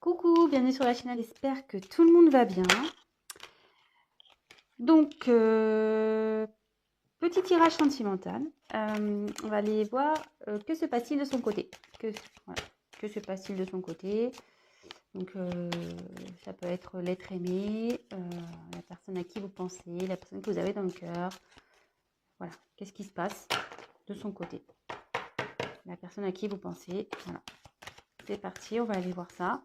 Coucou, bienvenue sur la chaîne, j'espère que tout le monde va bien. Donc, petit tirage sentimental. On va aller voir que se passe-t-il de son côté. Voilà, que se passe-t-il de son côté. Donc, ça peut être l'être aimé, la personne à qui vous pensez, la personne que vous avez dans le cœur. Voilà, qu'est-ce qui se passe de son côté. La personne à qui vous pensez. Voilà, c'est parti, on va aller voir ça.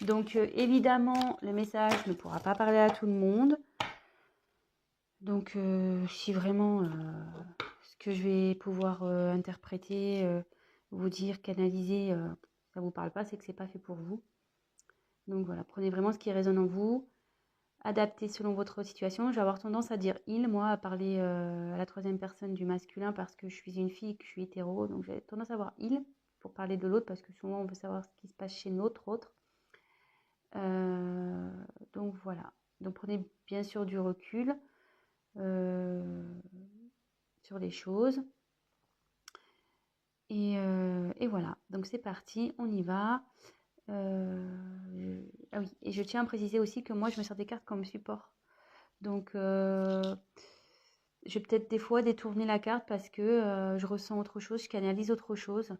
Donc, évidemment, le message ne pourra pas parler à tout le monde. Donc, si vraiment ce que je vais pouvoir interpréter, vous dire, canaliser, ça ne vous parle pas, c'est que ce n'est pas fait pour vous. Donc voilà, prenez vraiment ce qui résonne en vous, adaptez selon votre situation. Je vais avoir tendance à dire il, moi, à parler à la troisième personne du masculin parce que je suis une fille, que je suis hétéro. Donc j'ai tendance à avoir il pour parler de l'autre parce que souvent on veut savoir ce qui se passe chez notre autre. Donc voilà, donc prenez bien sûr du recul sur les choses. Et voilà, donc c'est parti, on y va. Ah oui, et je tiens à préciser aussi que moi, je me sers des cartes comme support. Donc, je vais peut-être des fois détourner la carte parce que je ressens autre chose, je canalise autre chose.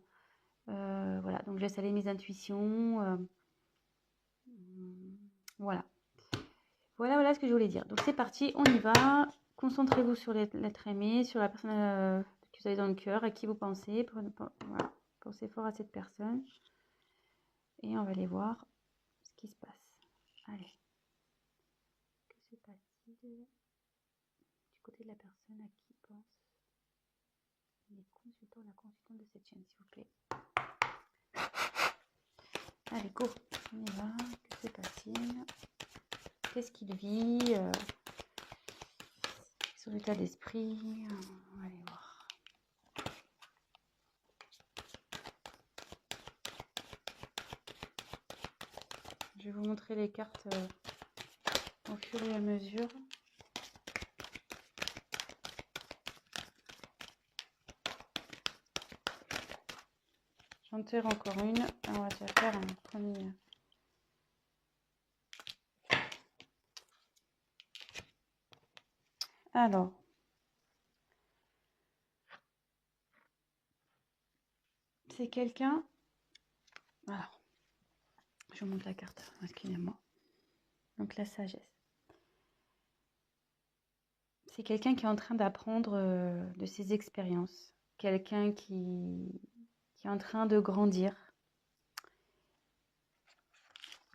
Voilà, donc je laisse aller mes intuitions. Voilà. Voilà ce que je voulais dire. Donc c'est parti, on y va. Concentrez-vous sur l'être aimé, sur la personne que vous avez dans le cœur, à qui vous pensez. Voilà. Pensez fort à cette personne. Et on va aller voir ce qui se passe. Allez. Que se passe-t-il du côté de la personne à qui pense les consultants, la consultante de cette chaîne, s'il vous plaît. Allez, go. On y va. Que se passe-t-il? Qu'est-ce qu'il vit? Son état d'esprit. On va aller voir. Je vais vous montrer les cartes au fur et à mesure. J'en tire encore une. On va déjà faire un premier. Alors. C'est quelqu'un. Alors. Je vous montre la carte. Excusez-moi. Donc la sagesse. C'est quelqu'un qui est en train d'apprendre de ses expériences. Quelqu'un qui est en train de grandir.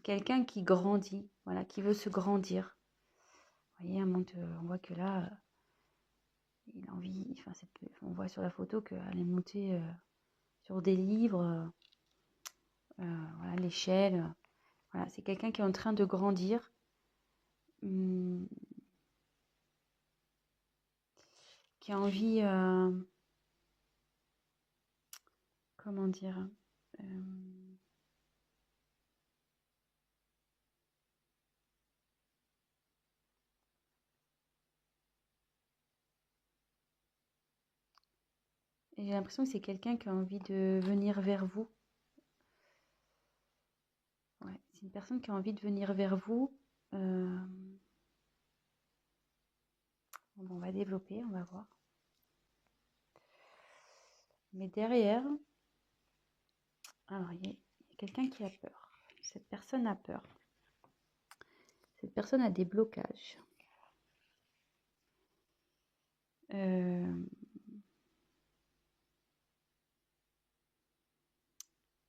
Quelqu'un qui grandit, voilà, qui veut se grandir. Vous voyez, on voit que là, il a envie, enfin, on voit sur la photo qu'elle est montée sur des livres, voilà, l'échelle. Voilà, c'est quelqu'un qui est en train de grandir. Qui a envie, comment dire, et j'ai l'impression que c'est quelqu'un qui a envie de venir vers vous. Ouais, c'est une personne qui a envie de venir vers vous. Bon, on va développer, on va voir. Mais derrière, alors il y a quelqu'un qui a peur. Cette personne a peur. Cette personne a des blocages.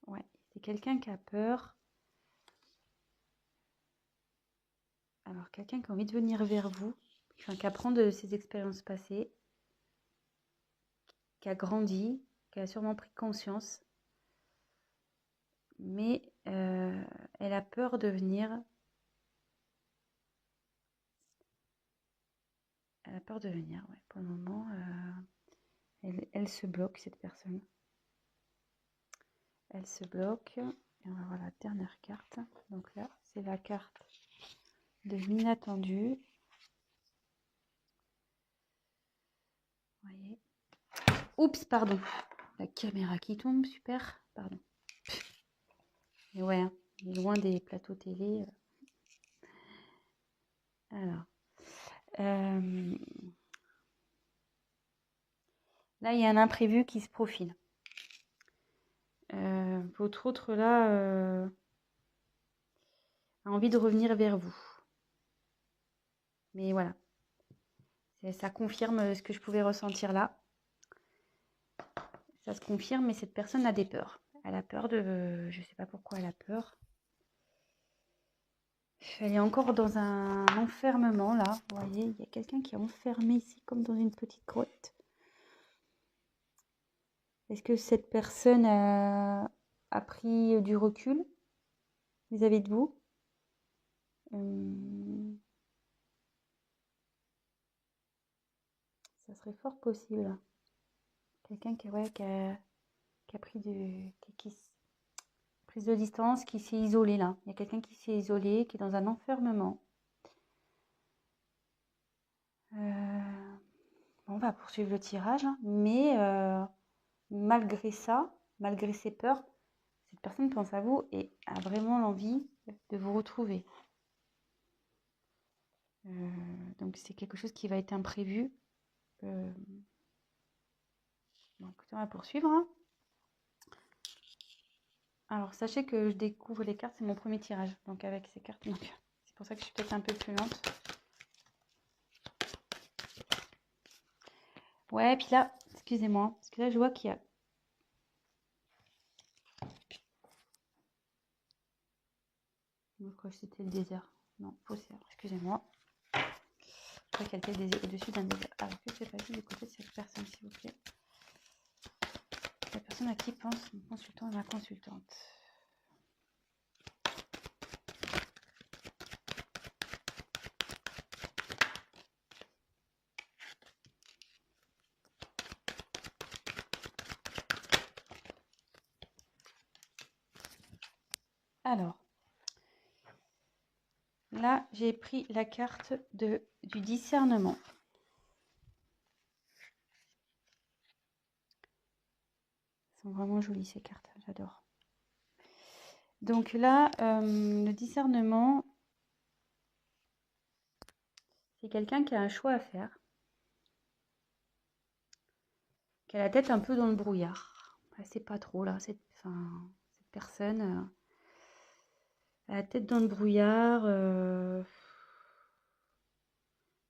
Ouais, c'est quelqu'un qui a peur. Alors, quelqu'un qui a envie de venir vers vous, enfin, qui apprend de ses expériences passées, qui a grandi, qui a sûrement pris conscience, mais elle a peur de venir. Elle a peur de venir, ouais. Pour le moment, elle se bloque, cette personne. Elle se bloque. Et on va voir la dernière carte. Donc là, c'est la carte de l'inattendu. Vous voyez. Oups, pardon. La caméra qui tombe, super. Pardon. Et ouais, hein. Il est loin des plateaux télé. Alors, là, il y a un imprévu qui se profile. Votre autre, là, a envie de revenir vers vous. Mais voilà. Ça confirme ce que je pouvais ressentir là. Ça se confirme, mais cette personne a des peurs. Elle a peur de... Je ne sais pas pourquoi elle a peur. Elle est encore dans un enfermement, là. Vous voyez, il y a quelqu'un qui est enfermé ici, comme dans une petite grotte. Est-ce que cette personne a pris du recul vis-à-vis de vous? Ça serait fort possible. Quelqu'un qui a pris prise de distance, qui s'est isolé là. Il y a quelqu'un qui s'est isolé, qui est dans un enfermement. On va poursuivre le tirage, hein. Mais malgré ça, malgré ses peurs, cette personne pense à vous et a vraiment l'envie de vous retrouver. Donc c'est quelque chose qui va être imprévu. Donc on va poursuivre, hein. Alors sachez que je découvre les cartes, c'est mon premier tirage. Donc avec ces cartes, c'est pour ça que je suis peut-être un peu plus lente. Ouais, puis là, excusez-moi, parce que là je vois qu'il y a... Je crois que c'était le désert. Non, faussaire, excusez-moi. Je crois qu'il y a le désert au-dessus d'un désert. Alors que c'est passé du côté de cette personne, s'il vous plaît? La personne à qui pense mon consultant et ma consultante. Alors, là, j'ai pris la carte du discernement. Elles sont vraiment jolies ces cartes, j'adore. Donc là, le discernement, c'est quelqu'un qui a un choix à faire, qui a la tête un peu dans le brouillard. Elle sait pas trop là, cette personne a la tête dans le brouillard.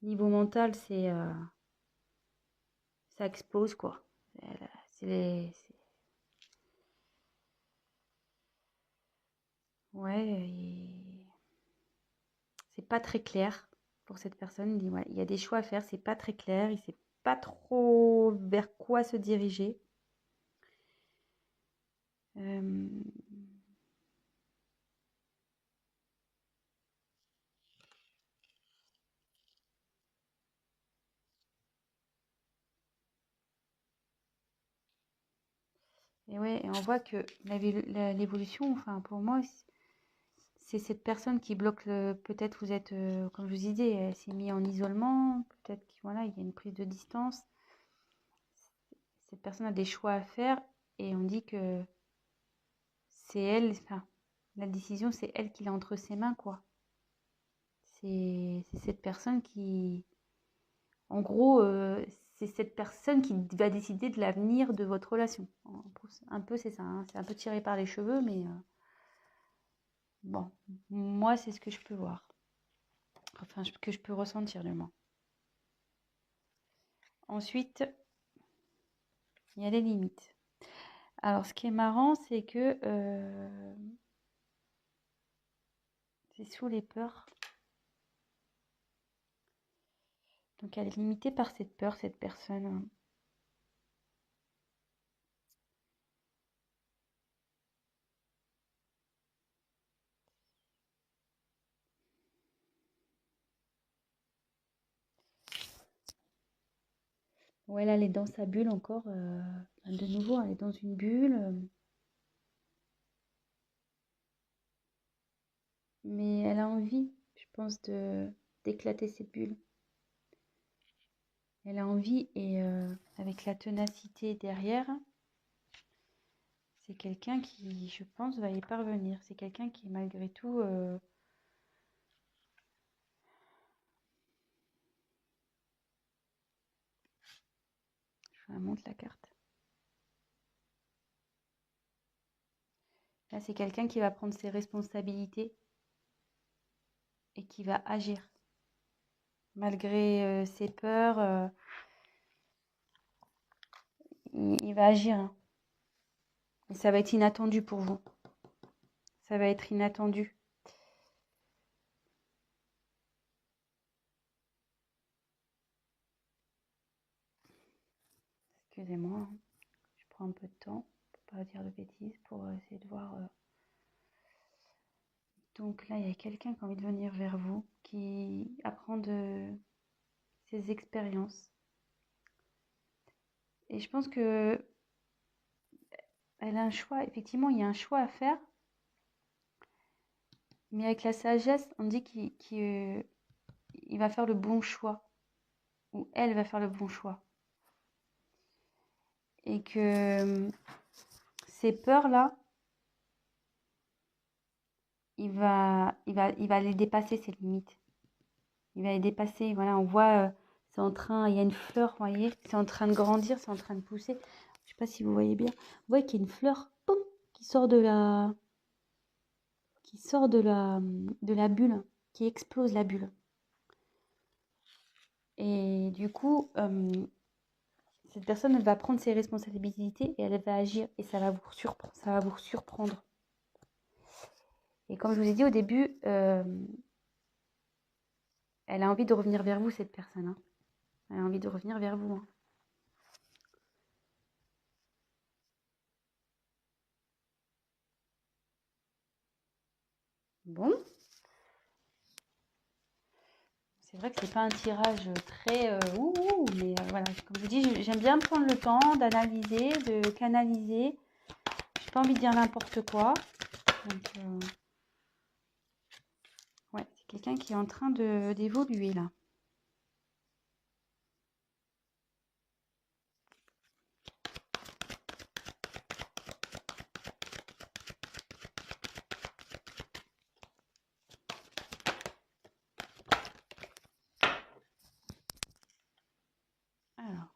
Niveau mental, ça explose quoi. Ouais, c'est pas très clair pour cette personne. Il dit, ouais, il y a des choix à faire, c'est pas très clair, il sait pas trop vers quoi se diriger. Et ouais, et on voit que l'évolution, enfin pour moi, c'est cette personne qui bloque peut-être vous êtes, comme je vous disais, elle s'est mise en isolement, peut-être qu'il voilà, il y a une prise de distance. Cette personne a des choix à faire et on dit que c'est elle, enfin, la décision, c'est elle qui l'a entre ses mains, quoi. C'est cette personne qui, en gros, c'est cette personne qui va décider de l'avenir de votre relation. Un peu, c'est ça, hein. C'est un peu tiré par les cheveux, mais bon, moi, c'est ce que je peux voir. Enfin, que je peux ressentir, du moins. Ensuite, il y a les limites. Alors, ce qui est marrant, c'est que c'est sous les peurs. Donc, elle est limitée par cette peur, cette personne. Ouais, là, elle est dans sa bulle encore. De nouveau, elle est dans une bulle. Mais elle a envie, je pense, d'éclater cette bulle. Elle a envie et avec la ténacité derrière, c'est quelqu'un qui, je pense, va y parvenir. C'est quelqu'un qui, malgré tout, je vous montre la carte. Là, c'est quelqu'un qui va prendre ses responsabilités et qui va agir. Malgré ses peurs, il va agir. Hein. Et ça va être inattendu pour vous. Ça va être inattendu. Excusez-moi, hein. Je prends un peu de temps pour pas dire de bêtises, pour essayer de voir. Donc là, il y a quelqu'un qui a envie de venir vers vous, qui apprend de ses expériences. Et je pense que elle a un choix. Effectivement, il y a un choix à faire. Mais avec la sagesse, on dit qu'il va faire le bon choix. Ou elle va faire le bon choix. Et que ces peurs-là, il va les dépasser, ces limites. Il va les dépasser. Voilà, on voit, c'est en train, il y a une fleur, vous voyez, c'est en train de grandir, c'est en train de pousser. Je sais pas si vous voyez bien. Vous voyez qu'il y a une fleur, poum, qui sort de la bulle, qui explose la bulle. Et du coup, cette personne, elle va prendre ses responsabilités et elle va agir et ça va vous surprendre. Et comme je vous ai dit au début, elle a envie de revenir vers vous, cette personne. Hein. Elle a envie de revenir vers vous. Hein. Bon. C'est vrai que c'est pas un tirage très mais voilà, comme je vous dis, j'aime bien prendre le temps d'analyser, de canaliser. J'ai pas envie de dire n'importe quoi. Donc, ouais, c'est quelqu'un qui est en train d'évoluer là. Alors.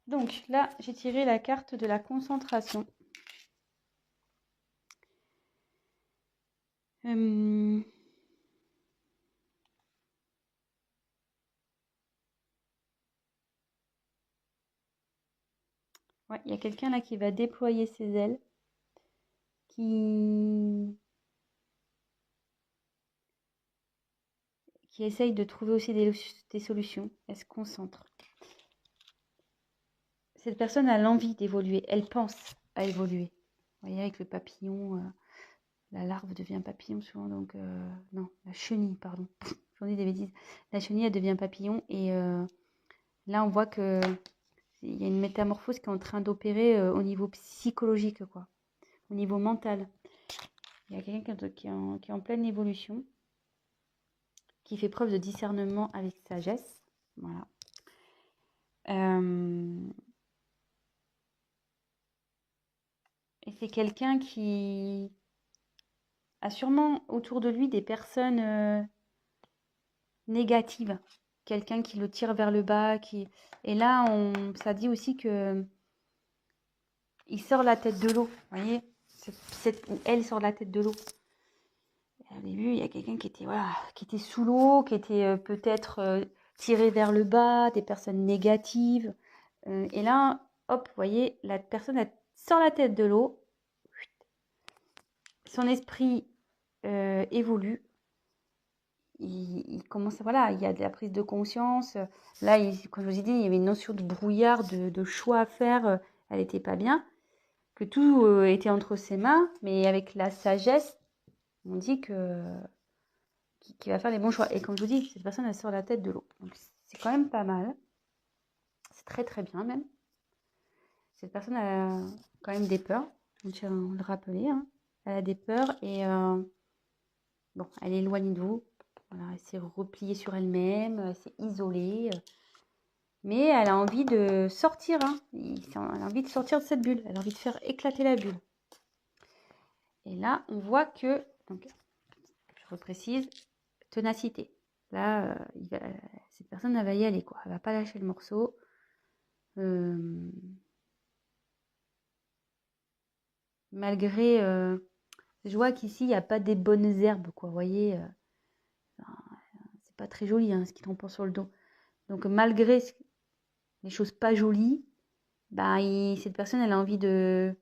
Donc là, j'ai tiré la carte de la concentration. Ouais, il y a quelqu'un là qui va déployer ses ailes, qui essaye de trouver aussi des solutions. Elle se concentre. Cette personne a l'envie d'évoluer, elle pense à évoluer. Vous voyez, avec le papillon, la larve devient papillon souvent, donc non, la chenille, pardon, j'en dis des bêtises. La chenille, elle devient papillon, et là, on voit que il y a une métamorphose qui est en train d'opérer au niveau psychologique, quoi, au niveau mental. Il y a quelqu'un qui est en pleine évolution, qui fait preuve de discernement avec sagesse, voilà. Et c'est quelqu'un qui a sûrement autour de lui des personnes négatives. Quelqu'un qui le tire vers le bas. Et là, ça dit aussi que il sort la tête de l'eau. Vous voyez, elle sort la tête de l'eau. Au début, il y a quelqu'un qui était sous l'eau, qui était peut-être tiré vers le bas, des personnes négatives. Et là, hop, vous voyez, la personne elle sort la tête de l'eau. Son esprit évolue. Il commence, voilà, il y a de la prise de conscience. Là, comme je vous ai dit, il y avait une notion de brouillard, de choix à faire. Elle n'était pas bien. Que tout était entre ses mains, mais avec la sagesse, on dit qu'il va faire les bons choix. Et comme je vous dis, cette personne, elle sort la tête de l'eau. Donc, c'est quand même pas mal. C'est très, très bien, même. Cette personne a quand même des peurs. On tient à le rappeler. Hein. Elle a des peurs et bon, elle est éloignée de vous. Voilà, elle s'est repliée sur elle-même, elle s'est isolée. Mais elle a envie de sortir, hein. Elle a envie de sortir de cette bulle. Elle a envie de faire éclater la bulle. Et là, on voit que, donc, je reprécise, ténacité. Là, cette personne, elle va y aller, quoi. Elle va pas lâcher le morceau. Malgré, je vois qu'ici, il n'y a pas des bonnes herbes, quoi. Vous voyez, c'est pas très joli, hein, ce qui tombe sur le dos. Donc, malgré les choses pas jolies, bah, cette personne, elle a envie de,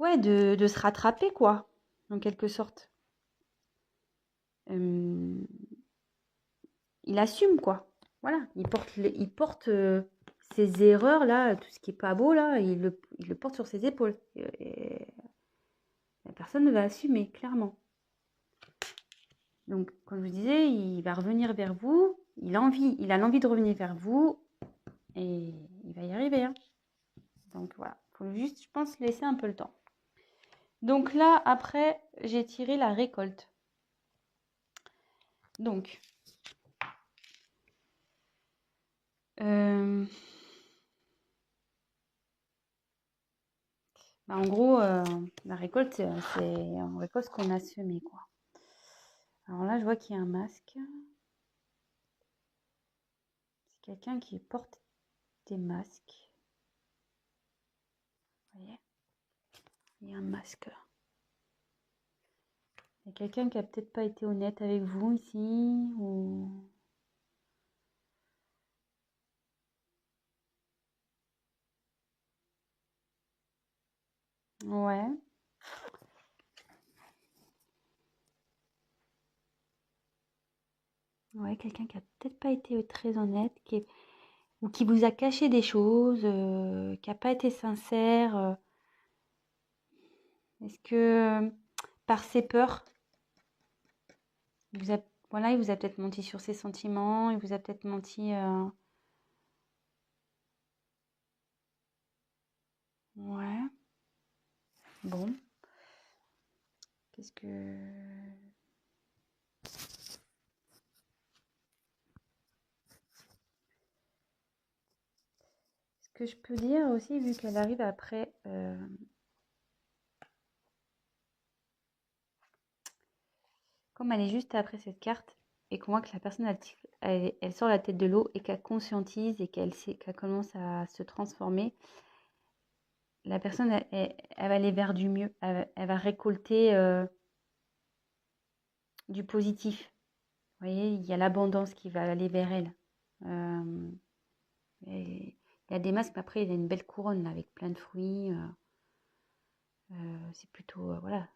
ouais, de se rattraper, quoi, en quelque sorte. Il assume, quoi. Voilà, il porte ses erreurs, là, tout ce qui est pas beau, là, il le porte sur ses épaules. Et la personne va assumer, clairement. Donc, comme je vous disais, il va revenir vers vous. Il a l'envie de revenir vers vous. Et il va y arriver, hein. Donc, voilà. Il faut juste, je pense, laisser un peu le temps. Donc là, après, j'ai tiré la récolte. Donc, bah, en gros, la récolte, c'est on récolte ce qu'on a semé, quoi. Alors là, je vois qu'il y a un masque. C'est quelqu'un qui porte des masques. Vous voyez? Il y a un masque. Il y a quelqu'un qui a peut-être pas été honnête avec vous ici, ou... Ouais. Ouais, quelqu'un qui a peut-être pas été très honnête, ou qui vous a caché des choses, qui a pas été sincère. Est-ce que par ses peurs, voilà, il vous a peut-être menti sur ses sentiments, il vous a peut-être menti. Ouais. Bon. Qu'est-ce que... Ce que je peux dire aussi, vu qu'elle arrive après... Comme elle est juste après cette carte, et qu'on voit que la personne, elle sort la tête de l'eau et qu'elle conscientise et qu'elle commence à se transformer, la personne, elle va aller vers du mieux. Elle va récolter du positif. Vous voyez, il y a l'abondance qui va aller vers elle. Et il y a des masques, mais après, il y a une belle couronne là, avec plein de fruits. C'est plutôt, voilà,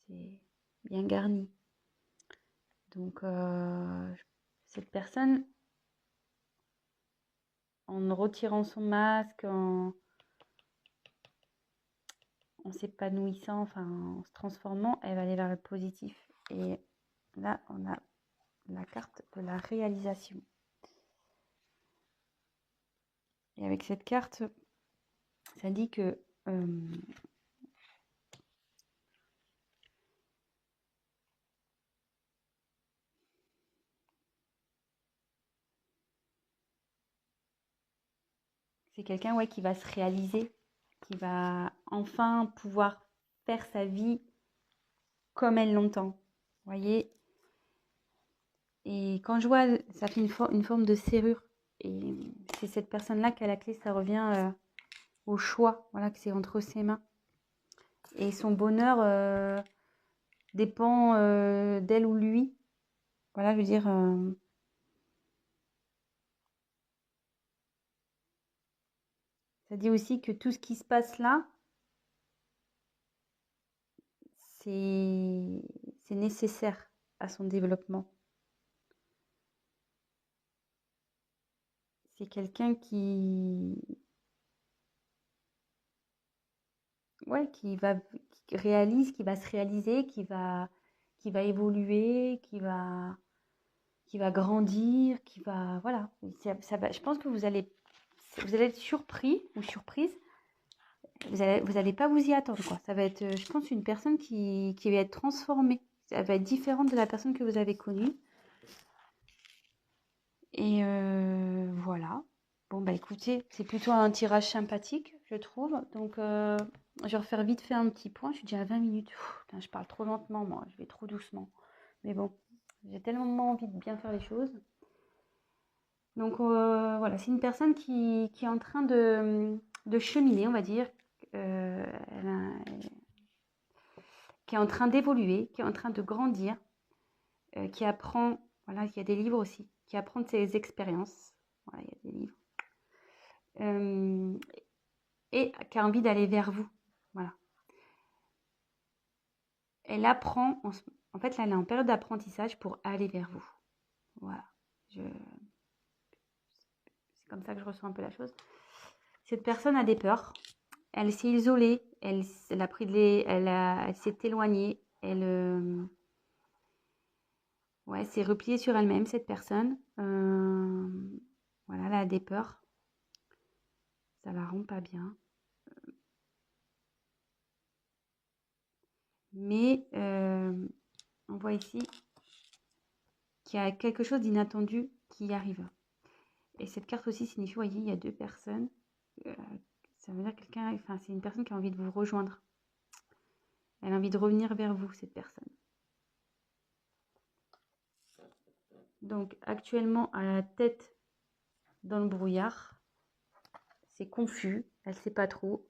c'est bien garni. Donc, cette personne, en retirant son masque, en s'épanouissant, enfin, en se transformant, elle va aller vers le positif. Et là, on a la carte de la réalisation. Et avec cette carte, ça dit que c'est quelqu'un, ouais, qui va se réaliser, qui va enfin pouvoir faire sa vie comme elle l'entend. Vous voyez? Et quand je vois, ça fait une forme de serrure. Et c'est cette personne-là qui a la clé, ça revient au choix, voilà, que c'est entre ses mains. Et son bonheur dépend d'elle ou lui. Voilà, je veux dire... ça dit aussi que tout ce qui se passe là, c'est nécessaire à son développement. C'est quelqu'un qui réalise, qui va se réaliser, qui va évoluer, qui va grandir, qui va, voilà. Je pense que vous allez être surpris ou surprise. Vous allez pas vous y attendre, quoi. Ça va être, je pense, une personne qui va être transformée. Elle va être différente de la personne que vous avez connue. Et voilà. Bon, bah écoutez, c'est plutôt un tirage sympathique, je trouve. Donc, je vais refaire vite fait un petit point. Je suis déjà à 20 minutes. Putain, je parle trop lentement, moi. Je vais trop doucement. Mais bon, j'ai tellement envie de bien faire les choses. Donc, voilà, c'est une personne qui est en train de cheminer, on va dire. Elle qui est en train d'évoluer, qui est en train de grandir, qui apprend, voilà, il y a des livres aussi, qui apprend de ses expériences. Voilà, il y a des livres. Et qui a envie d'aller vers vous. Voilà. Elle apprend, en fait, là, elle est en période d'apprentissage pour aller vers vous. Voilà. C'est comme ça que je ressens un peu la chose. Cette personne a des peurs. Elle s'est isolée. Elle a pris elle s'est éloignée. Ouais, s'est repliée sur elle-même, cette personne. Voilà, elle a des peurs. Ça la rend pas bien. Mais on voit ici qu'il y a quelque chose d'inattendu qui arrive. Et cette carte aussi signifie, vous voyez, il y a deux personnes. Ça veut dire quelqu'un, enfin, c'est une personne qui a envie de vous rejoindre. Elle a envie de revenir vers vous, cette personne. Donc, actuellement, à la tête dans le brouillard, c'est confus, elle ne sait pas trop.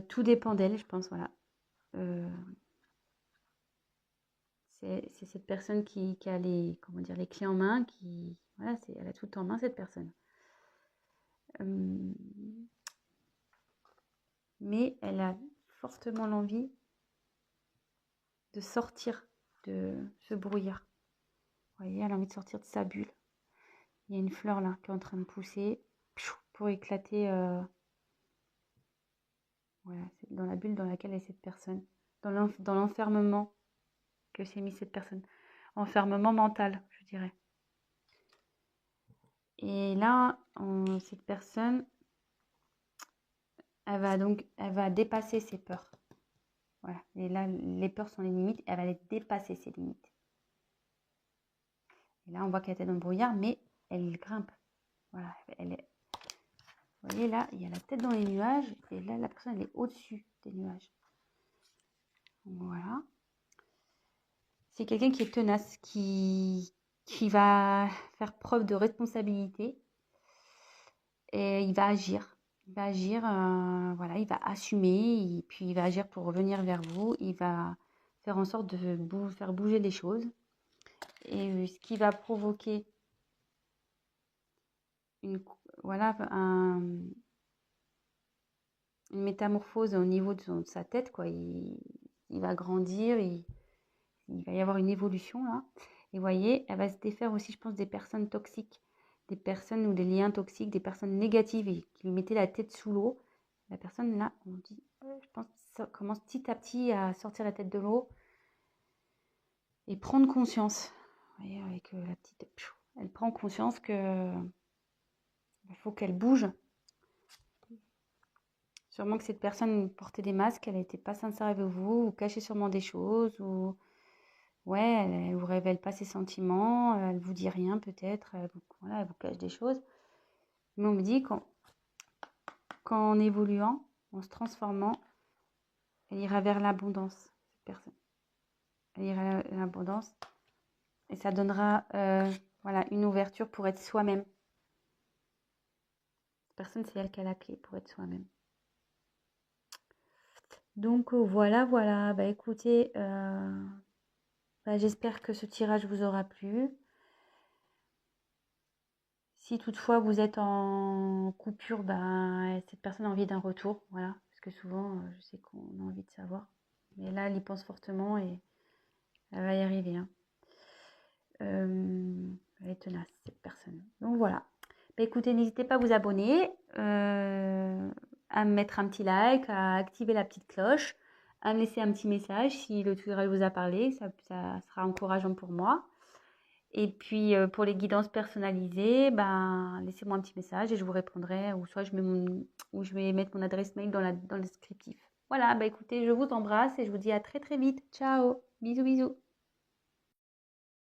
Tout dépend d'elle, je pense, voilà. C'est cette personne qui a les, comment dire, les clés en main, voilà, elle a tout en main, cette personne. Mais elle a fortement l'envie de sortir de ce brouillard. Vous voyez, elle a envie de sortir de sa bulle. Il y a une fleur là qui est en train de pousser pour éclater. Voilà, c'est dans la bulle dans laquelle est cette personne. Dans l'enfermement que s'est mis cette personne. Enfermement mental, je dirais. Et là, cette personne, elle va dépasser ses peurs. Voilà. Et là, les peurs sont les limites. Elle va les dépasser, ces limites. Et là, on voit qu'elle était dans le brouillard, mais elle grimpe. Voilà. Vous voyez, là, il y a la tête dans les nuages. Et là, la personne, elle est au-dessus des nuages. Voilà. C'est quelqu'un qui est tenace, qui va faire preuve de responsabilité. Et il va agir. Il va agir, voilà, il va assumer. Et puis, il va agir pour revenir vers vous. Il va faire en sorte de faire bouger les choses. Et ce qui va provoquer une métamorphose au niveau de sa tête, quoi. Il va grandir, il va y avoir une évolution là. Et vous voyez, elle va se défaire aussi, je pense, des personnes toxiques, des personnes ou des liens toxiques, des personnes négatives et qui lui mettaient la tête sous l'eau. La personne là, on dit, je pense, ça commence petit à petit à sortir la tête de l'eau et prendre conscience. Vous voyez, avec la petite, elle prend conscience que il faut qu'elle bouge. Sûrement que cette personne portait des masques, elle n'était pas sincère avec vous, ou cachait sûrement des choses, ou ouais, elle ne vous révèle pas ses sentiments, elle vous dit rien peut-être, voilà, elle vous cache des choses. Mais on me dit qu'en évoluant, en se transformant, elle ira vers l'abondance, cette personne. Elle ira vers l'abondance et ça donnera voilà, une ouverture pour être soi-même. Cette personne, c'est elle qui a la clé pour être soi-même. Donc voilà, voilà. Bah écoutez, j'espère que ce tirage vous aura plu. Si toutefois vous êtes en coupure, cette personne a envie d'un retour, voilà. Parce que souvent, je sais qu'on a envie de savoir. Mais là, elle y pense fortement et elle va y arriver. Hein. Elle est tenace, cette personne. Donc voilà. Bah, écoutez, n'hésitez pas à vous abonner, à me mettre un petit like, à activer la petite cloche, à me laisser un petit message si le tutoriel vous a parlé. Ça sera encourageant pour moi. Et puis, pour les guidances personnalisées, laissez-moi un petit message et je vous répondrai. Ou soit je vais mettre mon adresse mail dans le descriptif. Voilà, écoutez, je vous embrasse et je vous dis à très très vite. Ciao, bisous bisous.